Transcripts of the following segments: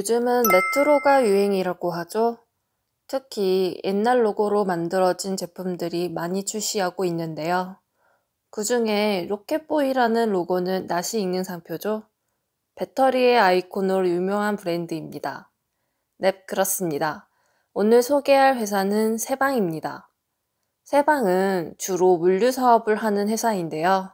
요즘은 레트로가 유행이라고 하죠. 특히 옛날 로고로 만들어진 제품들이 많이 출시하고 있는데요. 그 중에 로켓보이라는 로고는 낯이 익는 상표죠. 배터리의 아이콘으로 유명한 브랜드입니다. 네, 그렇습니다. 오늘 소개할 회사는 세방입니다. 세방은 주로 물류 사업을 하는 회사인데요.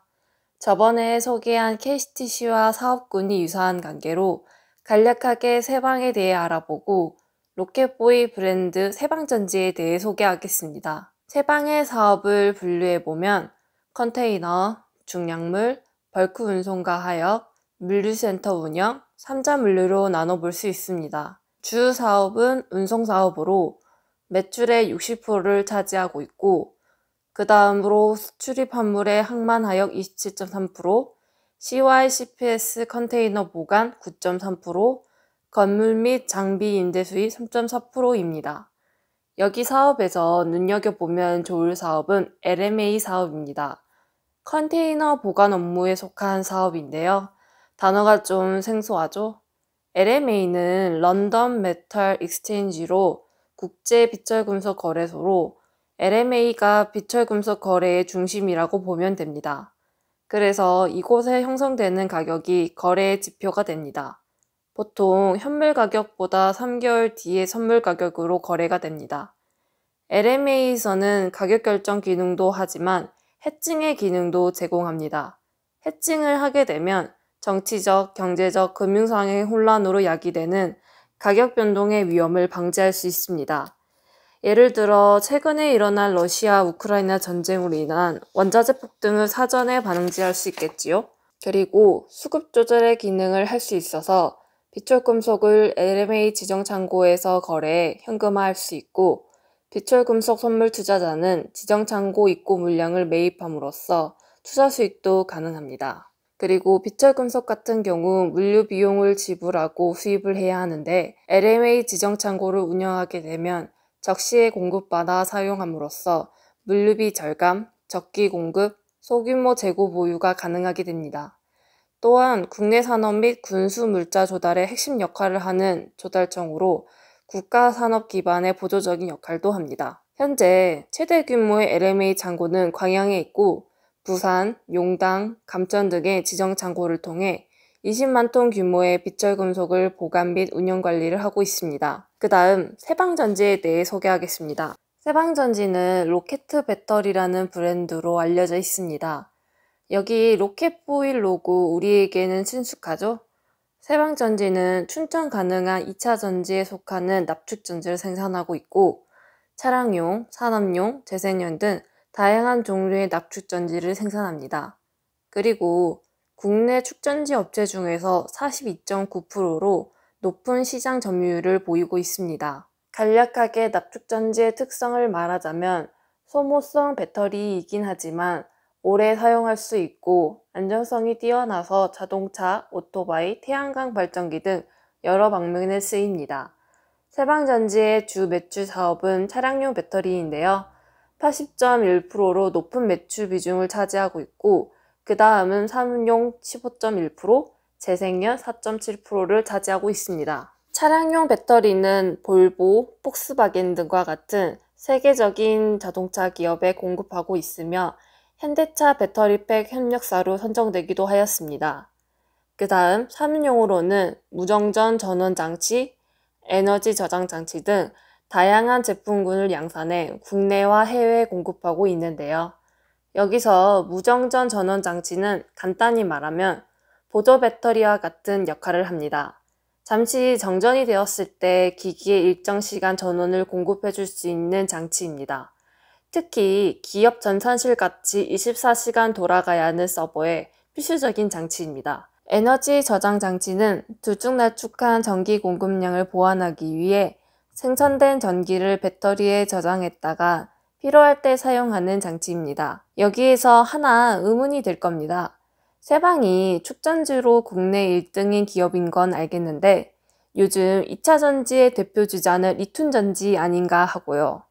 저번에 소개한 KCTC와 사업군이 유사한 관계로 간략하게 세방에 대해 알아보고 로켓보이 브랜드 세방전지에 대해 소개하겠습니다. 세방의 사업을 분류해보면 컨테이너, 중량물, 벌크 운송과 하역, 물류센터 운영, 3자 물류로 나눠볼 수 있습니다. 주 사업은 운송 사업으로 매출의 60%를 차지하고 있고 그 다음으로 수출입 판물의 항만하역 27.3%, CY/CPS 컨테이너 보관 9.3%, 건물 및 장비 임대 수익 3.4%입니다. 여기 사업에서 눈여겨보면 좋을 사업은 LMA 사업입니다. 컨테이너 보관 업무에 속한 사업인데요. 단어가 좀 생소하죠? LMA는 런던 메탈 익스체인지로 국제 비철금속 거래소로 LMA가 비철금속 거래의 중심이라고 보면 됩니다. 그래서 이곳에 형성되는 가격이 거래의 지표가 됩니다. 보통 현물 가격보다 3개월 뒤에 선물 가격으로 거래가 됩니다. LMA에서는 가격 결정 기능도 하지만 해칭의 기능도 제공합니다. 해칭을 하게 되면 정치적, 경제적, 금융상의 혼란으로 야기되는 가격 변동의 위험을 방지할 수 있습니다. 예를 들어 최근에 일어난 러시아 우크라이나 전쟁으로 인한 원자재 폭등을 사전에 방지할 수 있겠지요. 그리고 수급 조절의 기능을 할 수 있어서 비철금속을 LMA 지정 창고에서 거래해 현금화할 수 있고 비철금속 선물 투자자는 지정 창고 입고 물량을 매입함으로써 투자 수익도 가능합니다. 그리고 비철금속 같은 경우 물류 비용을 지불하고 수입을 해야 하는데 LMA 지정 창고를 운영하게 되면 적시에 공급받아 사용함으로써 물류비 절감, 적기 공급, 소규모 재고 보유가 가능하게 됩니다. 또한 국내 산업 및 군수 물자 조달의 핵심 역할을 하는 조달청으로 국가 산업 기반의 보조적인 역할도 합니다. 현재 최대 규모의 LMA 창고는 광양에 있고 부산, 용당, 감천 등의 지정 창고를 통해 20만 톤 규모의 비철금속을 보관 및 운영 관리를 하고 있습니다. 그 다음 세방전지에 대해 소개하겠습니다. 세방전지는 로켓 배터리라는 브랜드로 알려져 있습니다. 여기 로켓보일 로고 우리에게는 친숙하죠? 세방전지는 충전 가능한 2차 전지에 속하는 납축전지를 생산하고 있고 차량용, 산업용, 재생용 등 다양한 종류의 납축전지를 생산합니다. 그리고 국내 축전지 업체 중에서 42.9%로 높은 시장 점유율을 보이고 있습니다. 간략하게 납축전지의 특성을 말하자면 소모성 배터리이긴 하지만 오래 사용할 수 있고 안정성이 뛰어나서 자동차, 오토바이, 태양광 발전기 등 여러 방면에 쓰입니다. 세방전지의 주 매출 사업은 차량용 배터리인데요. 80.1%로 높은 매출 비중을 차지하고 있고 그 다음은 산업용 15.1%, 재생연 4.7%를 차지하고 있습니다. 차량용 배터리는 볼보, 폭스바겐 등과 같은 세계적인 자동차 기업에 공급하고 있으며 현대차 배터리팩 협력사로 선정되기도 하였습니다. 그 다음 산업용으로는 무정전 전원장치, 에너지 저장장치 등 다양한 제품군을 양산해 국내와 해외에 공급하고 있는데요. 여기서 무정전 전원장치는 간단히 말하면 보조 배터리와 같은 역할을 합니다. 잠시 정전이 되었을 때 기기에 일정 시간 전원을 공급해 줄 수 있는 장치입니다. 특히 기업 전산실 같이 24시간 돌아가야 하는 서버에 필수적인 장치입니다. 에너지 저장 장치는 들쭉날쭉한 전기 공급량을 보완하기 위해 생산된 전기를 배터리에 저장했다가 필요할 때 사용하는 장치입니다. 여기에서 하나 의문이 될 겁니다. 세방이 축전지로 국내 1등인 기업인 건 알겠는데 요즘 2차 전지의 대표 주자는 리튬전지 아닌가 하고요.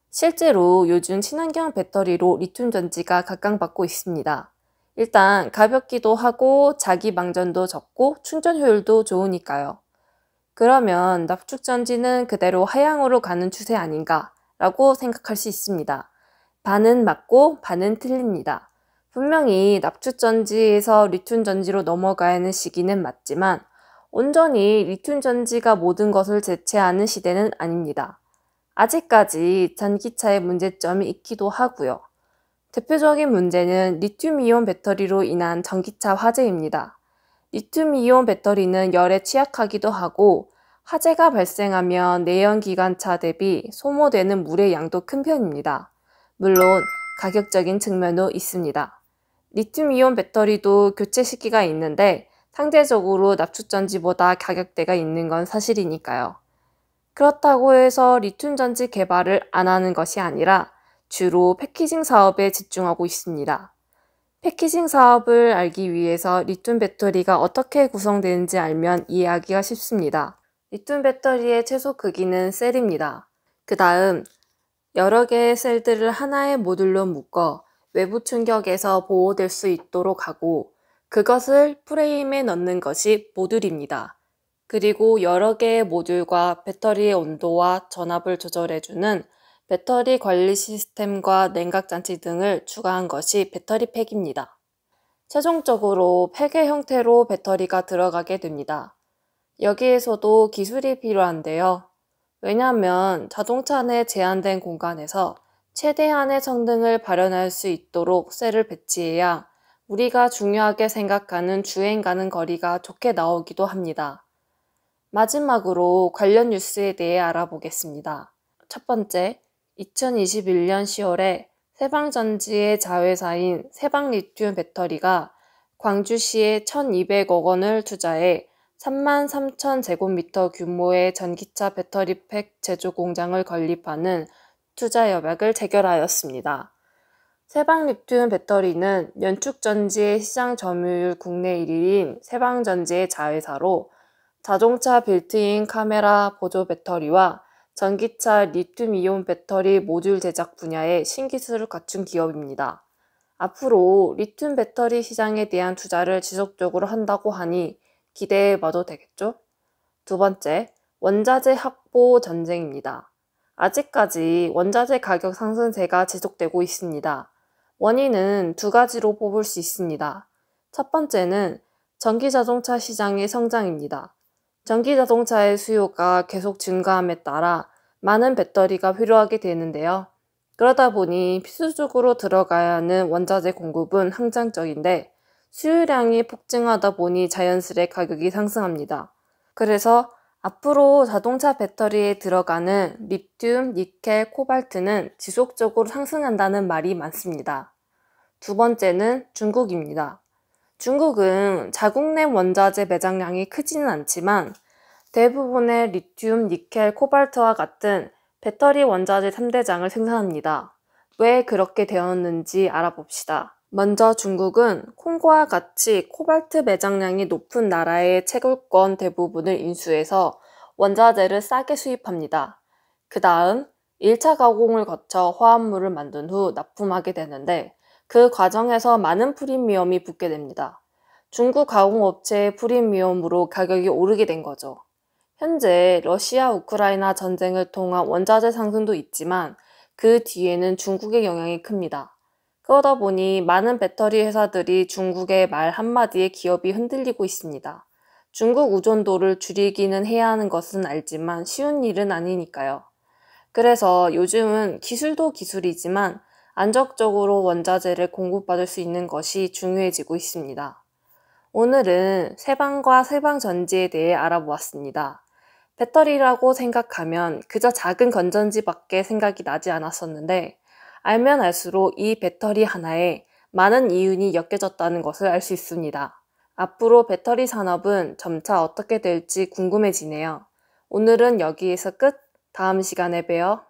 실제로 요즘 친환경 배터리로 리튬전지가 각광받고 있습니다. 일단 가볍기도 하고 자기 방전도 적고 충전 효율도 좋으니까요. 그러면 납축전지는 그대로 하향으로 가는 추세 아닌가 라고 생각할 수 있습니다. 반은 맞고 반은 틀립니다. 분명히 납축전지에서 리튬전지로 넘어가야 하는 시기는 맞지만 온전히 리튬전지가 모든 것을 대체하는 시대는 아닙니다. 아직까지 전기차의 문제점이 있기도 하고요. 대표적인 문제는 리튬이온 배터리로 인한 전기차 화재입니다. 리튬이온 배터리는 열에 취약하기도 하고 화재가 발생하면 내연기관차 대비 소모되는 물의 양도 큰 편입니다. 물론 가격적인 측면도 있습니다. 리튬이온 배터리도 교체 시기가 있는데 상대적으로 납축전지보다 가격대가 있는 건 사실이니까요. 그렇다고 해서 리튬전지 개발을 안 하는 것이 아니라 주로 패키징 사업에 집중하고 있습니다. 패키징 사업을 알기 위해서 리튬 배터리가 어떻게 구성되는지 알면 이해하기가 쉽습니다. 리튬 배터리의 최소 크기는 셀입니다. 그 다음 여러 개의 셀들을 하나의 모듈로 묶어 외부 충격에서 보호될 수 있도록 하고 그것을 프레임에 넣는 것이 모듈입니다. 그리고 여러 개의 모듈과 배터리의 온도와 전압을 조절해주는 배터리 관리 시스템과 냉각장치 등을 추가한 것이 배터리팩입니다. 최종적으로 팩의 형태로 배터리가 들어가게 됩니다. 여기에서도 기술이 필요한데요. 왜냐하면 자동차 내 제한된 공간에서 최대한의 성능을 발현할 수 있도록 셀을 배치해야 우리가 중요하게 생각하는 주행 가는 거리가 좋게 나오기도 합니다. 마지막으로 관련 뉴스에 대해 알아보겠습니다. 첫 번째, 2021년 10월에 세방전지의 자회사인 세방리튬 배터리가 광주시에 1,200억 원을 투자해 33,000제곱미터 규모의 전기차 배터리팩 제조 공장을 건립하는 투자 협약을 체결하였습니다. 세방리튬 배터리는 연축전지의 시장 점유율 국내 1위인 세방전지의 자회사로 자동차 빌트인 카메라 보조 배터리와 전기차 리튬이온 배터리 모듈 제작 분야의 신기술을 갖춘 기업입니다. 앞으로 리튬 배터리 시장에 대한 투자를 지속적으로 한다고 하니 기대해봐도 되겠죠? 두 번째, 원자재 확보 전쟁입니다. 아직까지 원자재 가격 상승세가 지속되고 있습니다. 원인은 두 가지로 뽑을 수 있습니다. 첫 번째는 전기자동차 시장의 성장입니다. 전기자동차의 수요가 계속 증가함에 따라 많은 배터리가 필요하게 되는데요. 그러다 보니 필수적으로 들어가야 하는 원자재 공급은 항상적인데 수요량이 폭증하다 보니 자연스레 가격이 상승합니다. 그래서 앞으로 자동차 배터리에 들어가는 리튬, 니켈, 코발트는 지속적으로 상승한다는 말이 많습니다. 두 번째는 중국입니다. 중국은 자국 내 원자재 매장량이 크지는 않지만 대부분의 리튬, 니켈, 코발트와 같은 배터리 원자재 3대장을 생산합니다. 왜 그렇게 되었는지 알아봅시다. 먼저 중국은 콩고와 같이 코발트 매장량이 높은 나라의 채굴권 대부분을 인수해서 원자재를 싸게 수입합니다. 그 다음 1차 가공을 거쳐 화합물을 만든 후 납품하게 되는데 그 과정에서 많은 프리미엄이 붙게 됩니다. 중국 가공업체의 프리미엄으로 가격이 오르게 된 거죠. 현재 러시아 우크라이나 전쟁을 통한 원자재 상승도 있지만 그 뒤에는 중국의 영향이 큽니다. 그러다 보니 많은 배터리 회사들이 중국의 말 한마디에 기업이 흔들리고 있습니다. 중국 의존도를 줄이기는 해야 하는 것은 알지만 쉬운 일은 아니니까요. 그래서 요즘은 기술도 기술이지만 안정적으로 원자재를 공급받을 수 있는 것이 중요해지고 있습니다. 오늘은 세방과 세방전지에 대해 알아보았습니다. 배터리라고 생각하면 그저 작은 건전지밖에 생각이 나지 않았었는데 알면 알수록 이 배터리 하나에 많은 이윤이 엮여졌다는 것을 알 수 있습니다. 앞으로 배터리 산업은 점차 어떻게 될지 궁금해지네요. 오늘은 여기에서 끝. 다음 시간에 봬요.